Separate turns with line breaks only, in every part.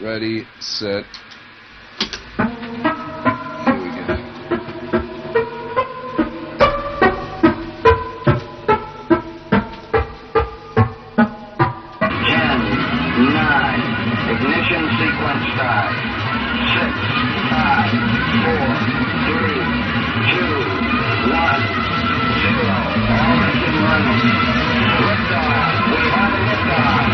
Ready, set.
Ignition sequence start. 6, 5, 4, 3, 2, 1, 0. All engine running. Liftoff. We have a liftoff.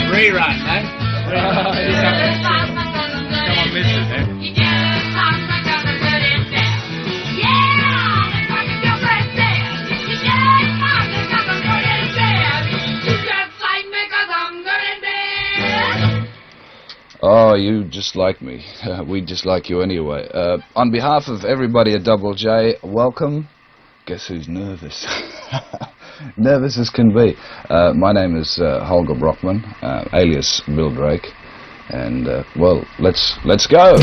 Rerun, man. Come on, miss it, man.
Oh, you just like me. We just like you anyway. On behalf of everybody at Double J, welcome. Guess who's nervous? Nervous as can be. My name is Holger Brockman, alias Bill Drake, and well, let's go.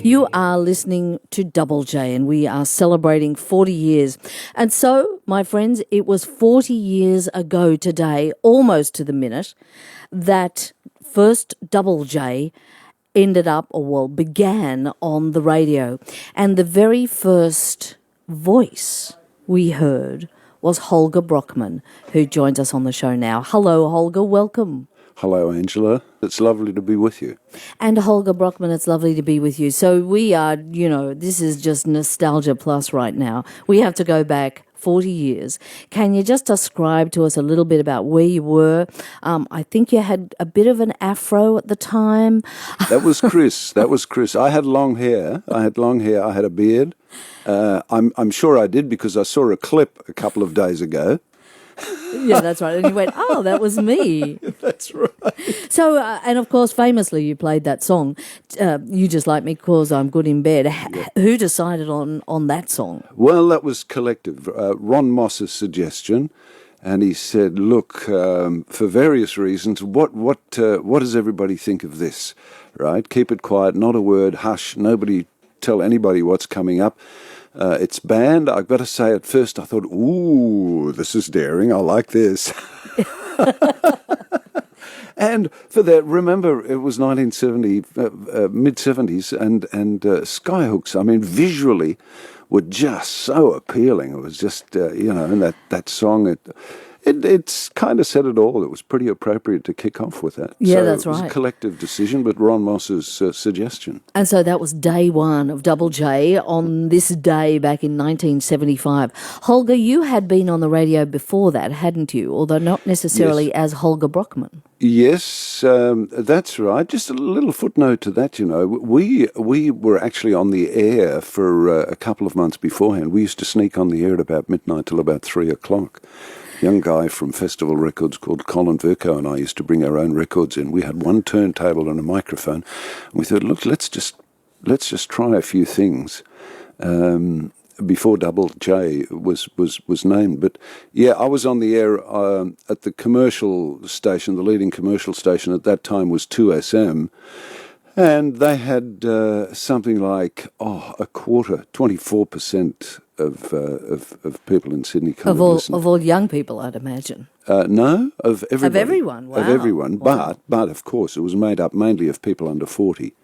You are listening to Double J, and we are celebrating 40 years. And so, my friends, it was 40 years ago today, almost to the minute, that first Double J began on the radio. And the very first voice we heard was Holger Brockman, who joins us on the show now. Hello, Holger, welcome.
Hello, Angela. It's lovely to be with you.
And Holger Brockman, it's lovely to be with you. So we are, this is just nostalgia plus right now. We have to go back 40 years. Can you just describe to us a little bit about where you were? I think you had a bit of an afro at the time.
That was Chris. I had long hair. I had a beard. I'm sure I did because I saw a clip a couple of days ago.
Yeah, that's right. And you went, oh, that was me.
That's right.
So, and of course, famously, you played that song, You Just Like Me 'Cause I'm Good in Bed. Yeah. Who decided on that song?
Well, that was collective. Ron Moss's suggestion. And he said, look, for various reasons, what does everybody think of this, right? Keep it quiet, not a word, hush, nobody tell anybody what's coming up. It's banned. I've got to say, at first I thought, ooh, this is daring. I like this. And for that, remember, it was 1970, mid-70s, and Skyhooks, I mean, visually were just so appealing. It was just, and that song, it's kind of said it all. It was pretty appropriate to kick off with that.
Yeah,
so
that's right.
It was a collective decision, but Ron Moss's suggestion.
And so that was day one of Double J on this day back in 1975. Holger, you had been on the radio before that, hadn't you? Although not necessarily as Holger Brockman.
Yes, that's right. Just a little footnote to that, we were actually on the air for a couple of months beforehand. We used to sneak on the air at about midnight till about 3 o'clock. Young guy from Festival Records called Colin Verco and I used to bring our own records in. We had one turntable and a microphone. And we thought, look, let's just try a few things before Double J was named. But yeah, I was on the air at the commercial station. The leading commercial station at that time was 2SM. And they had something like a quarter, 24% of people in Sydney come
of all young people, I'd imagine.
No, of everybody.
Of everyone, wow.
Of everyone,
wow.
But of course it was made up mainly of people under 40.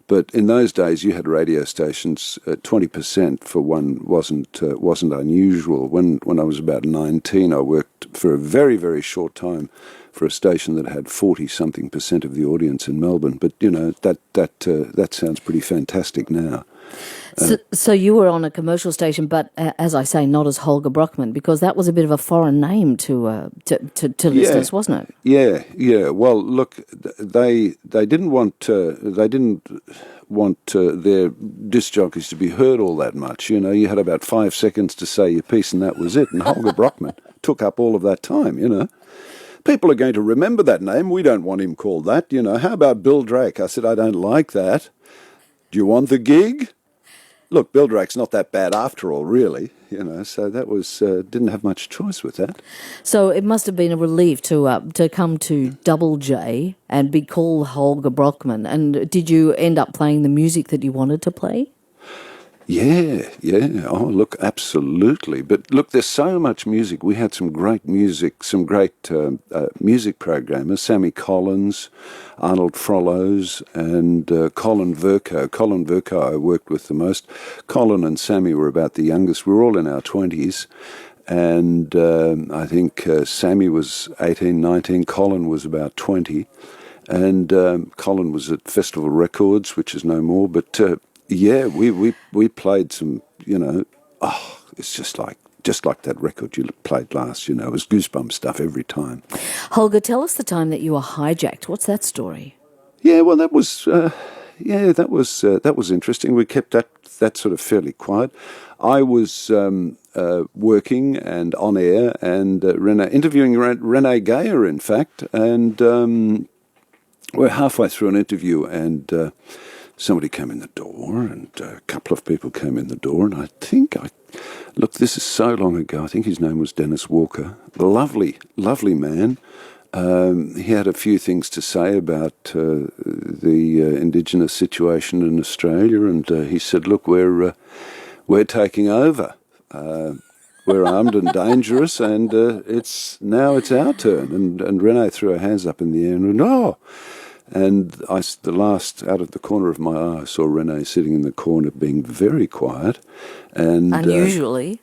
But in those days you had radio stations, 20% for one wasn't unusual. When I was about 19, I worked for a very, very short time for a station that had 40-something% of the audience in Melbourne. But, that sounds pretty fantastic now.
So you were on a commercial station, but as I say, not as Holger Brockman, because that was a bit of a foreign name to listeners, wasn't it?
Yeah. Well, look, they didn't want their disc jockeys to be heard all that much. You know, you had about 5 seconds to say your piece, and that was it. And Holger Brockman took up all of that time. You know, people are going to remember that name. We don't want him called that. You know, how about Bill Drake? I said, I don't like that. Do you want the gig? Look, Bill Drake's not that bad after all, really, you know, so that was, didn't have much choice with that.
So it must have been a relief to come to Double J and be called Holger Brockman. And did you end up playing the music that you wanted to play?
Yeah. Oh, look, absolutely. But look, there's so much music. We had some great music, some great music programmers, Sammy Collins, Arnold Frollos, and Colin Vercoe. Colin Vercoe I worked with the most. Colin and Sammy were about the youngest. We were all in our 20s. And I think Sammy was 18, 19. Colin was about 20. And Colin was at Festival Records, which is no more, but... yeah, we played some, you know, it's just like that record you played last, you know, it was goosebump stuff every time.
Holger, tell us the time that you were hijacked. What's that story?
Yeah, well, that was interesting. We kept that sort of fairly quiet. I was working and on air and interviewing Renee Gayer, in fact, and we're halfway through an interview and... somebody came in the door, and a couple of people came in the door, and look, this is so long ago, I think his name was Dennis Walker, lovely man. He had a few things to say about the Indigenous situation in Australia, and he said, look, we're taking over. We're armed and dangerous, and it's our turn. And Renee threw her hands up in the air and went, oh! And out of the corner of my eye, I saw Renee sitting in the corner being very quiet. And
unusually.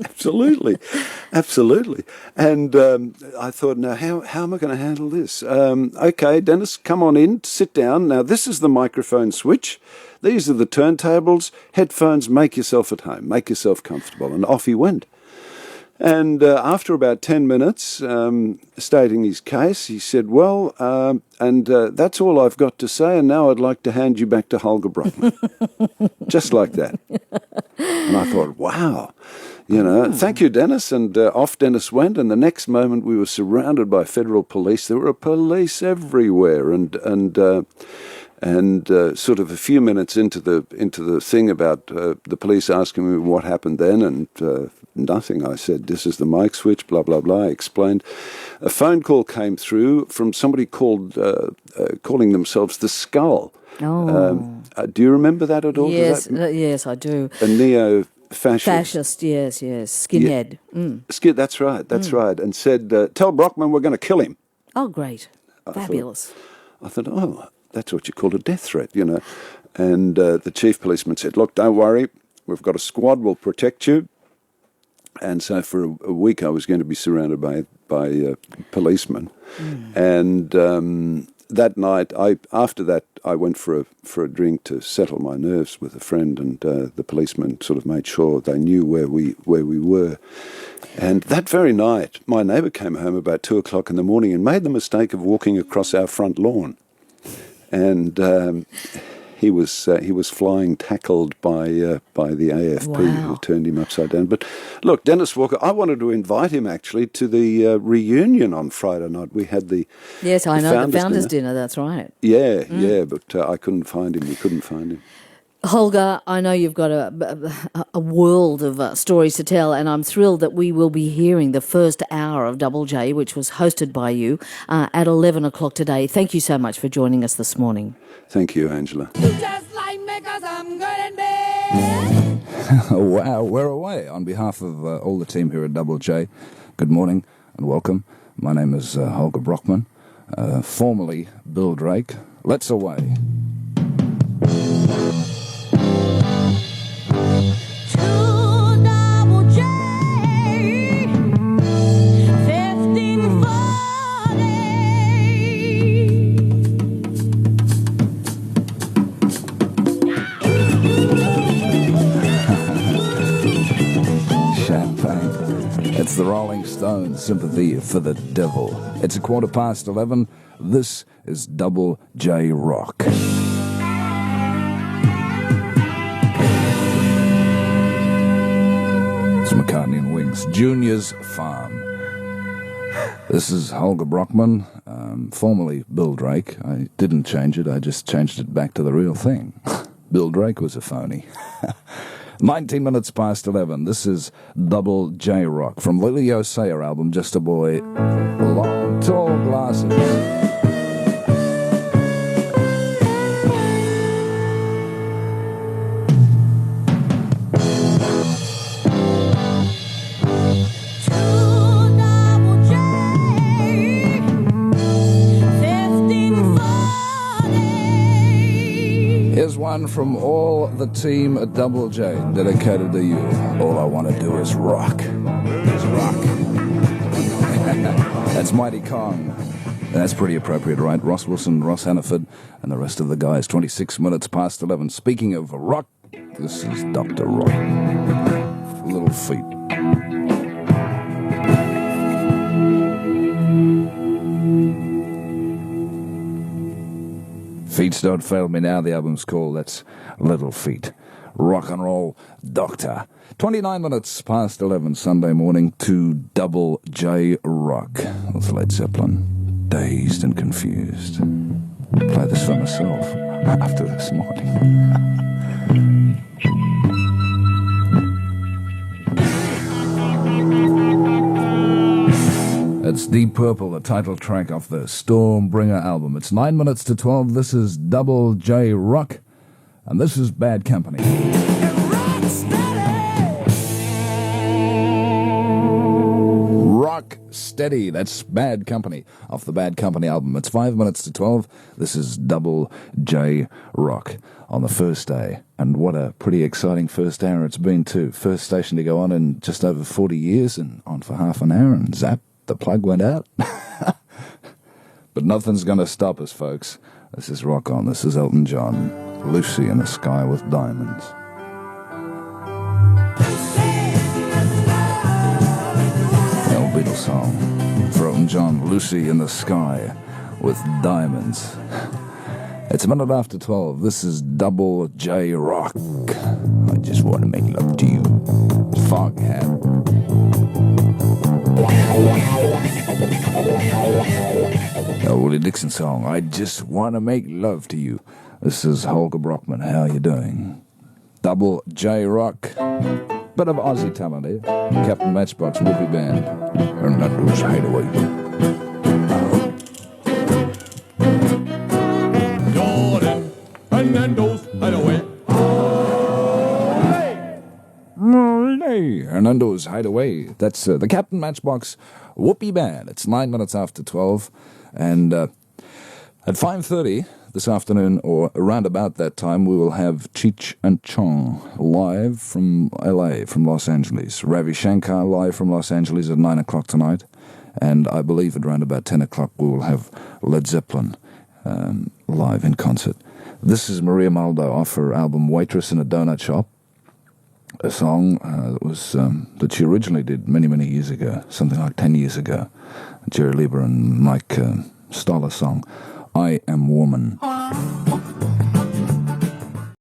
Absolutely. And I thought, now, how am I going to handle this? Okay, Dennis, come on in, sit down. Now, this is the microphone switch. These are the turntables, headphones, make yourself at home, make yourself comfortable. And off he went. And after about 10 minutes, stating his case, he said, well, that's all I've got to say, and now I'd like to hand you back to Holger Brockman. Just like that. And I thought, wow, you know, thank you, Dennis. And off Dennis went, and the next moment we were surrounded by federal police. There were police everywhere, and sort of a few minutes into the thing about the police asking me what happened then, and nothing. I said, this is the mic switch, blah, blah, blah. I explained. A phone call came through from somebody calling themselves The Skull.
Oh.
Do you remember that at all?
Yes, yes, I do.
A neo-fascist.
Fascist, yes. Skinhead.
Yeah. That's right. And said, tell Brockman we're going to kill him.
Oh, great. Fabulous.
I thought, oh, that's what you call a death threat, you know. And the chief policeman said, look, don't worry. We've got a squad. We'll protect you. And so for a week I was going to be surrounded by policemen. And that night, after that, I went for a drink to settle my nerves with a friend, and the policeman sort of made sure they knew where we were. And that very night, my neighbour came home about 2 o'clock in the morning and made the mistake of walking across our front lawn. And he was flying tackled by the AFP, who turned him upside down. But look, Dennis Walker, I wanted to invite him actually to the reunion on Friday night. We had the
Founders Dinner. That's right.
Yeah, but I couldn't find him. We couldn't find him.
Holger, I know you've got a world of stories to tell, and I'm thrilled that we will be hearing the first hour of Double J, which was hosted by you, at 11 o'clock today. Thank you so much for joining us this morning.
Thank you, Angela.
You just like me 'cause I'm good in bed.
Wow, we're away. On behalf of all the team here at Double J, good morning and welcome. My name is Holger Brockman, formerly Bill Drake. Let's away. pain. It's the Rolling Stones, Sympathy for the Devil. It's 11:15. This is Double J Rock. It's McCartney and Wings, Junior's Farm. This is Holger Brockman, formerly Bill Drake. I didn't change it, I just changed it back to the real thing. Bill Drake was a phony. 19 minutes past 11. This is Double J Rock from Lily Osayer album, Just a Boy, Long Tall Glasses. Here's one from all the team at Double J, dedicated to you. All I want to do is rock. Is rock. That's Mighty Kong. That's pretty appropriate, right? Ross Wilson, Ross Hannaford, and the rest of the guys. 26 minutes past 11. Speaking of rock, this is Dr. Rock. Little Feet. Feet Don't Fail Me Now, the album's called. That's Little Feet. Rock and Roll Doctor. 29 minutes past 11 Sunday morning to Double J Rock with Led Zeppelin. Dazed and Confused. Play this for myself after this morning. It's Deep Purple, the title track of the Stormbringer album. It's 9 minutes to 12. This is Double J Rock, and this is Bad Company. Rock Steady, that's Bad Company, off the Bad Company album. It's 5 minutes to 12. This is Double J Rock on the first day. And what a pretty exciting first hour it's been too. First station to go on in just over 40 years, and on for half an hour, and zap. The plug went out. But nothing's going to stop us, folks. This is Rock On. This is Elton John. Lucy in the Sky with Diamonds. The old Beatles song for Elton John. Lucy in the Sky with Diamonds. It's a minute after 12. This is Double J Rock. I just want to make love to you. Foghat. The Willie Dixon song, I just want to make love to you. This is Holger Brockman. How you doing? Double J Rock. Bit of Aussie talent here. Captain Matchbox, Whoopie Band. And that was Hideaway.
Jordan and Nando's Hideaway.
Hernando's Hideaway. That's the Captain Matchbox Whoopie Band. It's 9 minutes after 12. And at 5:30 this afternoon, or around about that time, we will have Cheech and Chong live from LA, from Los Angeles. Ravi Shankar live from Los Angeles at 9 o'clock tonight. And I believe at around about 10 o'clock we will have Led Zeppelin live in concert. This is Maria Maldo off her album Waitress in a Donut Shop. A song that she originally did many, many years ago, something like 10 years ago. Jerry Lieber and Mike Stoller song, I Am Woman.